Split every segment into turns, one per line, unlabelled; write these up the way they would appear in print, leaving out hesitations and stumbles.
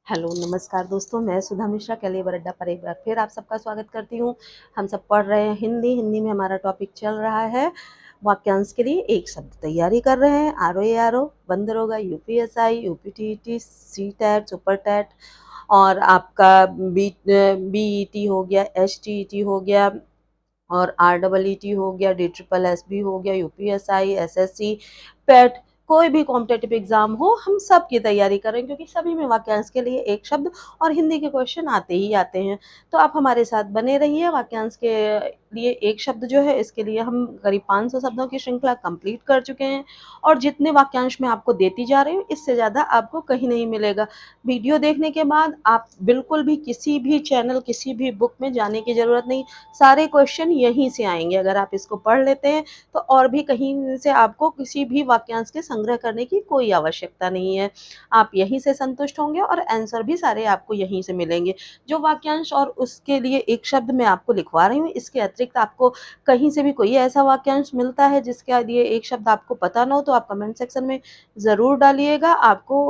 Hello नमस्कार दोस्तों, मैं सुधा मिश्रा कैलिबर अड्डा पर एक बार फिर आप सबका स्वागत करती हूँ। हम सब पढ़ रहे हैं हिंदी में हमारा टॉपिक चल रहा है वाक्यांश के लिए एक शब्द तैयारी कर रहे हैं। आर ओ बंद दरोगा, यूपीएसआई, यूपीटीटी, सी टैट, सुपर टैट और आपका बीईटी हो गया, एचटीईटी हो गया और आरईईटी हो गया, DSSB हो गया, यूपीएसआई, एसएससी, पेट, कोई भी कॉम्पिटेटिव एग्जाम हो, हम सब की तैयारी करें क्योंकि सभी में वाक्यांश के लिए एक शब्द और हिंदी के क्वेश्चन आते ही आते हैं। तो आप हमारे साथ बने रहिए। वाक्यांश के लिए एक शब्द जो है, इसके लिए हम करीब 500 शब्दों की श्रृंखला कंप्लीट कर चुके हैं और जितने वाक्यांश मैं आपको देती जा रही हूँ इससे ज़्यादा आपको कहीं नहीं मिलेगा। वीडियो देखने के बाद आप बिल्कुल भी किसी भी चैनल, किसी भी बुक में जाने की ज़रूरत नहीं, सारे क्वेश्चन यहीं से आएंगे। अगर आप इसको पढ़ लेते हैं तो और भी कहीं से आपको किसी भी वाक्यांश के संग्रह करने की कोई आवश्यकता नहीं है। आप यहीं से संतुष्ट होंगे और आंसर भी सारे आपको यहीं से मिलेंगे। जो वाक्यांश और उसके लिए एक शब्द मैं आपको लिखवा रही हूँ, इसके अतिरिक्त आपको कहीं से भी कोई ऐसा वाक्यांश मिलता है जिसके लिए एक शब्द आपको पता ना हो तो आप कमेंट सेक्शन में ज़रूर डालिएगा। आपको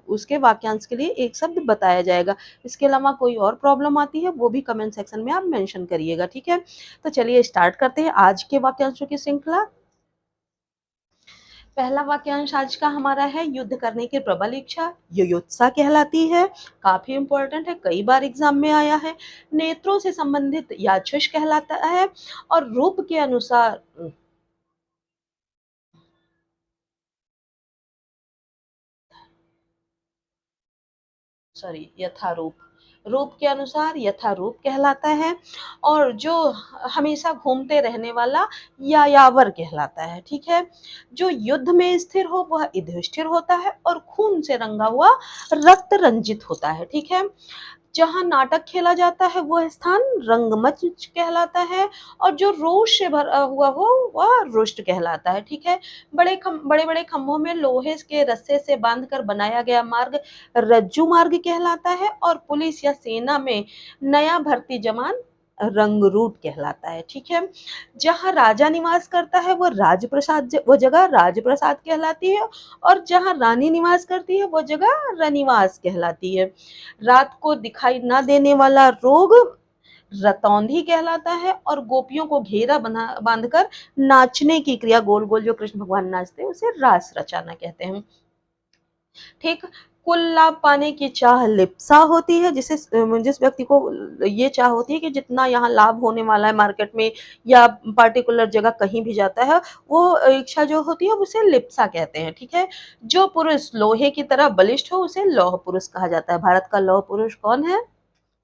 उसके वाक्यांश के लिए एक शब्द बताया जाएगा। इसके अलावा कोई और प्रॉब्लम आती है वो भी कमेंट सेक्शन में आप मेंशन करिएगा, ठीक है। तो चलिए स्टार्ट करते हैं आज के वाक्यांशों की श्रृंखला। पहला वाक्यांश आज का हमारा है युद्ध करने की प्रबल इच्छा, युयुत्सा कहलाती है। काफी इंपॉर्टेंट है, कई बार एग्जाम में आया है। नेत्रों से संबंधित याचुष कहलाता है और रूप के अनुसार यथारूप, रूप के अनुसार यथारूप कहलाता है और जो हमेशा घूमते रहने वाला यायावर कहलाता है, ठीक है। जो युद्ध में स्थिर हो वह युधिष्ठिर होता है और खून से रंगा हुआ रक्त रंजित होता है, ठीक है। जहाँ नाटक खेला जाता है वह स्थान रंगमंच कहलाता है और जो रोष से भरा हुआ हो वह रुष्ट कहलाता है, ठीक है। बड़े बड़े खंभों में लोहे के रस्से से बांधकर बनाया गया मार्ग रज्जू मार्ग कहलाता है और पुलिस या सेना में नया भर्ती जवान रंगरूट कहलाता है, ठीक है। जहाँ राजा निवास करता है वो जगह राजप्रसाद कहलाती है और जहाँ रानी निवास करती है वो जगह रनिवास कहलाती है। रात को दिखाई न देने वाला रोग रतौंधी कहलाता है और गोपियों को घेरा बांधकर नाचने की क्रिया, गोल गोल जो कृष्ण भगवान नाचते हैं उसे रास रचाना कहते हैं, ठीक। कुल लाभ पाने की चाह लिप्सा होती है, जिस व्यक्ति को ये चाह होती है कि जितना यहाँ लाभ होने वाला है मार्केट में या पर्टिकुलर जगह कहीं भी जाता है, वो इच्छा जो होती है उसे लिप्सा कहते हैं, ठीक है। जो पुरुष लोहे की तरह बलिष्ठ हो उसे लौह पुरुष कहा जाता है। भारत का लौह पुरुष कौन है?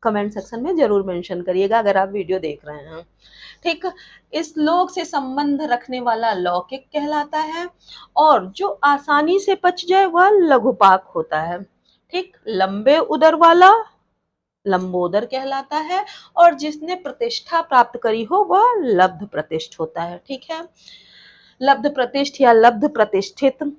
कमेंट सेक्शन में जरूर मेंशन करिएगा अगर आप वीडियो देख रहे हैं, ठीक। इस लोक से संबंध रखने वाला लौकिक कहलाता है और जो आसानी से पच जाए वह लघुपाक होता है, ठीक। लंबे उदर वाला लंबोदर कहलाता है और जिसने प्रतिष्ठा प्राप्त करी हो वह लब्ध प्रतिष्ठ होता है, ठीक है। लब्ध प्रतिष्ठ या लब्ध प्रतिष्ठित,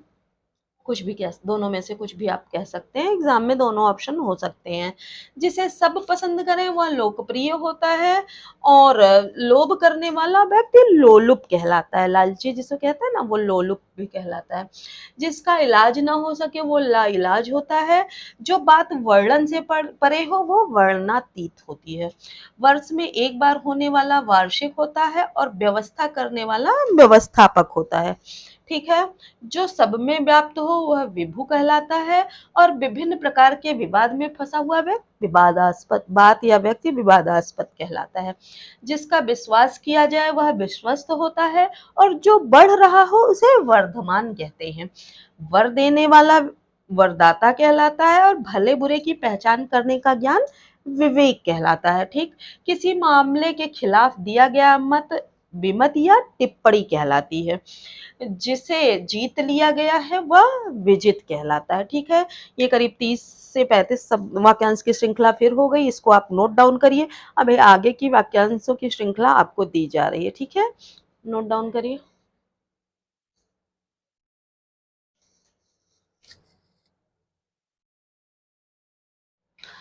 कुछ भी कह, दोनों में से कुछ भी आप कह सकते हैं। एग्जाम में दोनों ऑप्शन हो सकते हैं। जिसे सब पसंद करें वह लोकप्रिय होता है और लोभ करने वाला व्यक्ति लोलुप कहलाता है। लालची जिसे कहते हैं ना, वो लोलुप भी कहलाता है। जिसका इलाज ना हो सके वो लाइलाज होता है। जो बात वर्णन से परे हो वो वर्णनातीत होती है। वर्ष में एक बार होने वाला वार्षिक होता है और व्यवस्था करने वाला व्यवस्थापक होता है, ठीक है। जो सब में व्याप्त हो वह विभु कहलाता है और विभिन्न प्रकार के विवाद में फंसा हुआ व्यक्ति विवादास्पद बात या व्यक्ति विवादास्पद कहलाता है। जिसका विश्वास किया जाए वह विश्वस्त होता है और जो बढ़ रहा हो उसे वर्धमान कहते हैं। वर देने वाला वरदाता कहलाता है और भले बुरे की पहचान करने का ज्ञान विवेक कहलाता है, ठीक। किसी मामले के खिलाफ दिया गया मत विमत या टिप्पणी कहलाती है। जिसे जीत लिया गया है वह विजित कहलाता है, ठीक है। ये करीब 30 से 35 सब वाक्यांश की श्रृंखला फिर हो गई, इसको आप नोट डाउन करिए। अब आगे की वाक्यांशों की श्रृंखला आपको दी जा रही है, ठीक है, नोट डाउन करिए।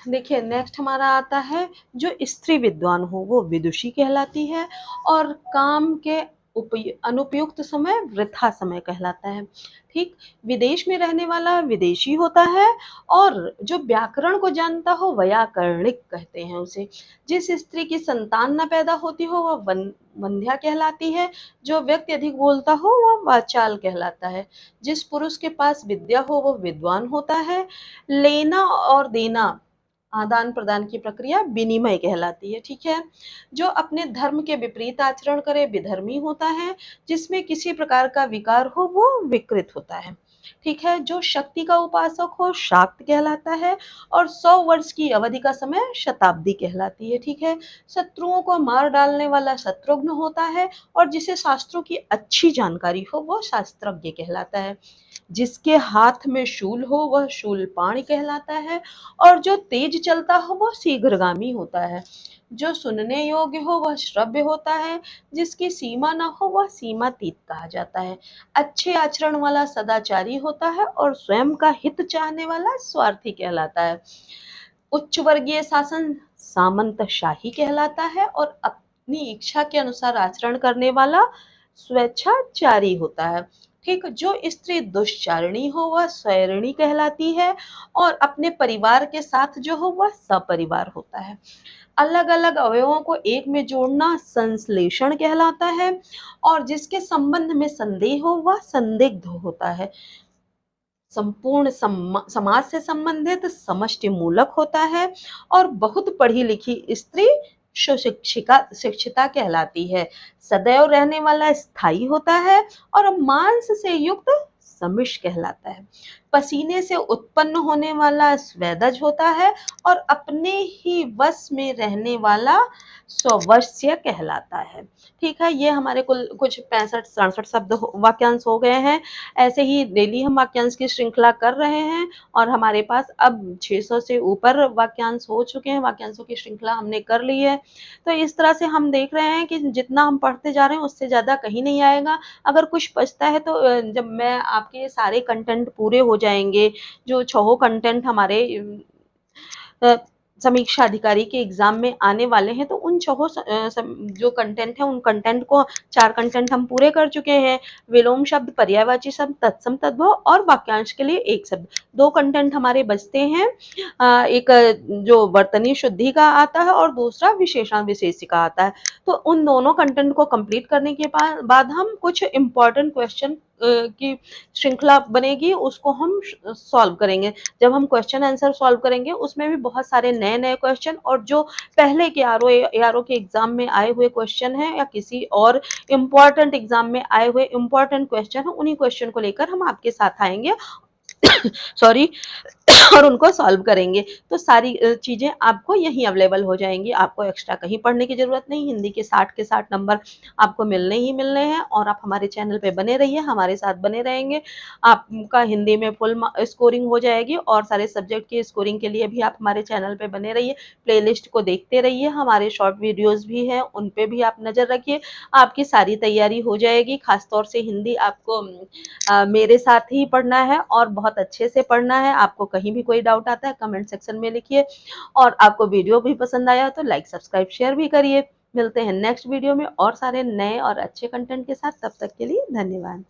देखिए नेक्स्ट हमारा आता है जो स्त्री विद्वान हो वो विदुषी कहलाती है और काम के अनुपयुक्त समय वृथा समय कहलाता है। ठीक, विदेश में रहने वाला विदेशी होता है, और जो व्याकरण को जानता हो वैयाकरणिक कहते हैं उसे। जिस स्त्री की संतान न पैदा होती हो वह वंध्या कहलाती है। जो व्यक्ति अधिक बोलता हो वह वाचाल कहलाता है। जिस पुरुष के पास विद्या हो वह विद्वान होता है। लेना और देना, आदान प्रदान की प्रक्रिया विनिमय कहलाती है। ठीक है, जो अपने धर्म के विपरीत आचरण करे विधर्मी होता है। जिसमें किसी प्रकार का विकार हो वो विकृत होता है। ठीक है, जो शक्ति का उपासक हो शाक्त कहलाता है, और 100 वर्ष की अवधि का समय शताब्दी कहलाती है। ठीक है, शत्रुओं को मार डालने वाला शत्रुघ्न होता है, और जिसे शास्त्रों की अच्छी जानकारी हो वो शास्त्रज्ञ कहलाता है। जिसके हाथ में शूल हो वह शूलपाणी कहलाता है, और जो तेज चलता हो वह शीघ्रगामी होता है। जो सुनने योग्य हो वह श्रव्य होता है। जिसकी सीमा न हो वह सीमातीत कहा जाता है। अच्छे आचरण वाला सदाचारी होता है, और स्वयं का हित चाहने वाला स्वार्थी कहलाता है। उच्च वर्गीय शासन सामंतशाही कहलाता है, और अपनी इच्छा के अनुसार आचरण करने वाला स्वेच्छाचारी होता है। ठीक, जो स्त्री दुष्चारिणी हो वह स्वैरिणी कहलाती है, और अपने परिवार के साथ जो हो वह सपरिवार होता है। अलग अलग अवयवों को एक में जोड़ना संश्लेषण कहलाता है, और जिसके संबंध में संदेह हो वह संदिग्ध होता है। संपूर्ण समाज से संबंधित समष्टि मूलक होता है, और बहुत पढ़ी लिखी स्त्री सुशिक्षिका शिक्षिता कहलाती है। सदैव रहने वाला स्थायी होता है, और मांस से युक्त समिष कहलाता है। पसीने से उत्पन्न होने वाला स्वेदज होता है, और अपने ही वश में रहने वाला स्ववश्य कहलाता है। ठीक है, ये हमारे कुल कुछ 65-67 शब्द वाक्यांश हो गए हैं। ऐसे ही डेली हम वाक्यांश की श्रृंखला कर रहे हैं, और हमारे पास अब 600 से ऊपर वाक्यांश हो चुके हैं। वाक्यांशों की श्रृंखला हमने कर ली है। तो इस तरह से हम देख रहे हैं कि जितना हम पढ़ते जा रहे हैं उससे ज़्यादा कहीं नहीं आएगा। अगर कुछ बचता है तो जब मैं आपके सारे कंटेंट पूरे हो जाएंगे, जो 6 कंटेंट हमारे अ, समीक्षा अधिकारी के एग्जाम में आने वाले हैं, तो उन जो कंटेंट है उन कंटेंट को 4 कंटेंट हम पूरे कर चुके हैं। विलोम शब्द, पर्यायवाची शब्द, तत्सम तद्भव और वाक्यांश के लिए 1 शब्द। 2 कंटेंट हमारे बचते हैं। एक जो वर्तनी शुद्धि का आता है, और दूसरा विशेषण विशेषिका आता है। तो उन दोनों कंटेंट को कंप्लीट करने के बाद हम कुछ इम्पोर्टेंट क्वेश्चन की श्रृंखला बनेगी, उसको हम सॉल्व करेंगे। जब हम क्वेश्चन आंसर सॉल्व करेंगे उसमें भी बहुत सारे नए नए क्वेश्चन, और जो पहले के आरओ के एग्जाम में आए हुए क्वेश्चन हैं, या किसी और इम्पोर्टेंट एग्जाम में आए हुए इम्पोर्टेंट क्वेश्चन हैं, उन्हीं क्वेश्चन को लेकर हम आपके साथ आएंगे सॉरी और उनको सॉल्व करेंगे। तो सारी चीज़ें आपको यहीं अवेलेबल हो जाएंगी। आपको एक्स्ट्रा कहीं पढ़ने की ज़रूरत नहीं। हिंदी के 60 के 60 नंबर आपको मिलने ही मिलने हैं, और आप हमारे चैनल पे बने रहिए, हमारे साथ बने रहेंगे। आपका हिंदी में फुल स्कोरिंग हो जाएगी, और सारे सब्जेक्ट की स्कोरिंग के लिए भी आप हमारे चैनल पे बने रहिए। प्लेलिस्ट को देखते रहिए, हमारे शॉर्ट वीडियोज़ भी हैं, उन पर भी आप नज़र रखिए। आपकी सारी तैयारी हो जाएगी। खासतौर से हिंदी आपको मेरे साथ ही पढ़ना है, और बहुत अच्छे से पढ़ना है। आपको कहीं भी कोई डाउट आता है कमेंट सेक्शन में लिखिए, और आपको वीडियो भी पसंद आया तो लाइक सब्सक्राइब शेयर भी करिए। मिलते हैं नेक्स्ट वीडियो में और सारे नए और अच्छे कंटेंट के साथ। तब तक के लिए धन्यवाद।